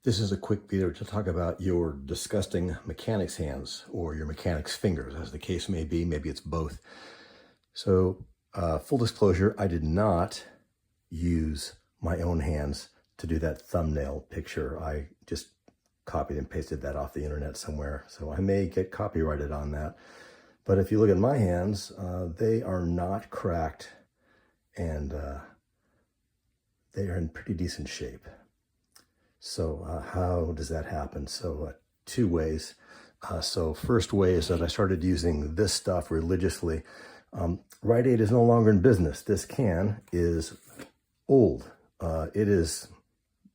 This is a quick video to talk about your disgusting mechanic's hands or your mechanic's fingers, as the case may be. Maybe it's both. So full disclosure, I did not use my own hands to do that thumbnail picture. I just copied and pasted that off the internet somewhere. So I may get copyrighted on that. But if you look at my hands, they are not cracked and they are in pretty decent shape. So how does that happen? So two ways. So first way is that I started using this stuff religiously. Rite Aid is no longer in business. This can is old. It is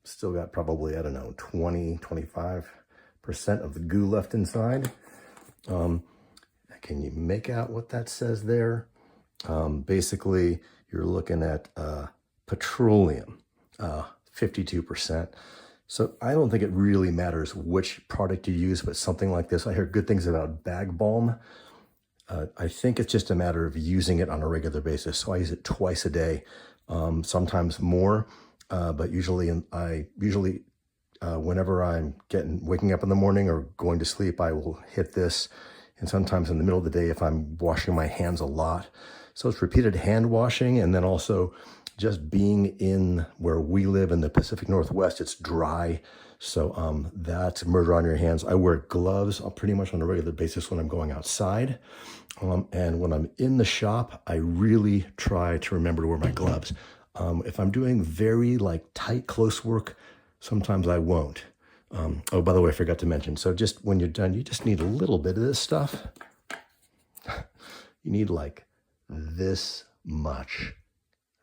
still got probably, I don't know, 20-25% of the goo left inside. Can you make out what that says there? Basically, you're looking at petroleum, 52%. So I don't think it really matters which product you use, but something like this, I hear good things about Bag Balm. I think it's just a matter of using it on a regular basis. So I use it twice a day, sometimes more, but usually whenever I'm waking up in the morning or going to sleep, I will hit this. And sometimes in the middle of the day if I'm washing my hands a lot. So it's repeated hand washing, and then also just being in where we live in the Pacific Northwest, it's dry. So that's murder on your hands. I wear gloves pretty much on a regular basis when I'm going outside. And when I'm in the shop, I really try to remember to wear my gloves. If I'm doing very tight, close work, sometimes I won't. Oh, by the way, I forgot to mention. So just when you're done, you just need a little bit of this stuff. You need like this much.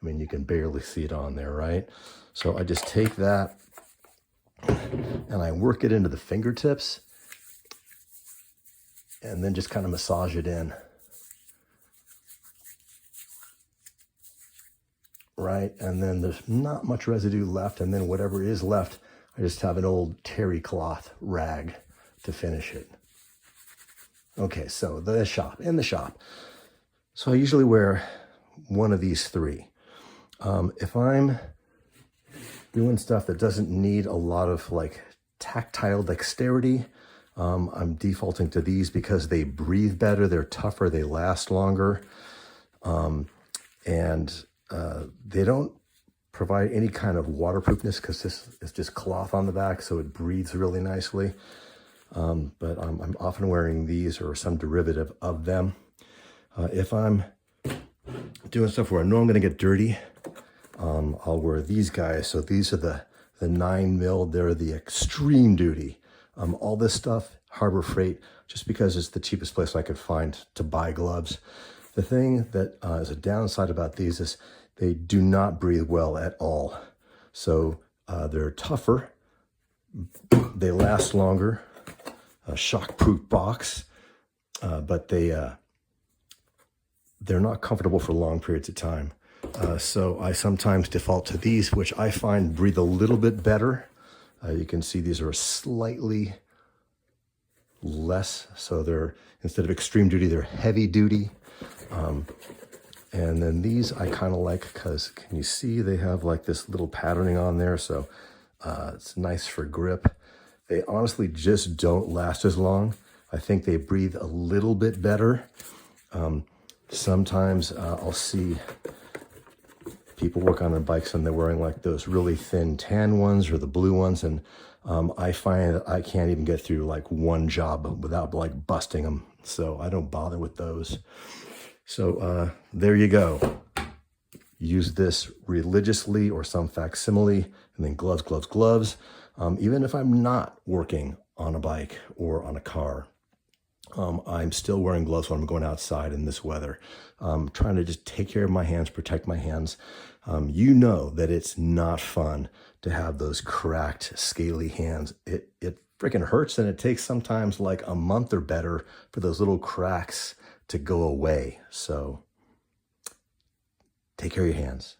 I mean, you can barely see it on there, right? So I just take that and I work it into the fingertips and then just kind of massage it in. Right? And then there's not much residue left. And then whatever is left, I just have an old terry cloth rag to finish it. Okay, so in the shop. So I usually wear one of these three. If I'm doing stuff that doesn't need a lot of tactile dexterity, I'm defaulting to these because they breathe better, they're tougher, they last longer, and they don't provide any kind of waterproofness because this is just cloth on the back, so it breathes really nicely. But I'm often wearing these or some derivative of them. If I'm doing stuff where I know I'm going to get dirty, I'll wear these guys. So these are the 9 mil. They're the extreme duty. All this stuff, Harbor Freight, just because it's the cheapest place I could find to buy gloves. The thing that is a downside about these is they do not breathe well at all. So they're tougher. They last longer. A shock-proof box, but they're not comfortable for long periods of time. So I sometimes default to these, which I find breathe a little bit better. You can see these are slightly less. So they're, instead of extreme duty, they're heavy duty. And then these I kind of like because, can you see they have like this little patterning on there? So it's nice for grip. They honestly just don't last as long. I think they breathe a little bit better. Sometimes I'll see people work on their bikes and they're wearing like those really thin tan ones or the blue ones. And I find that I can't even get through like one job without like busting them. So I don't bother with those. So there you go. Use this religiously or some facsimile, and then gloves, gloves, gloves. Even if I'm not working on a bike or on a car, I'm still wearing gloves when I'm going outside in this weather. Trying to just take care of my hands, protect my hands. You know that it's not fun to have those cracked, scaly hands. It freaking hurts, and it takes sometimes like a month or better for those little cracks to go away. So take care of your hands.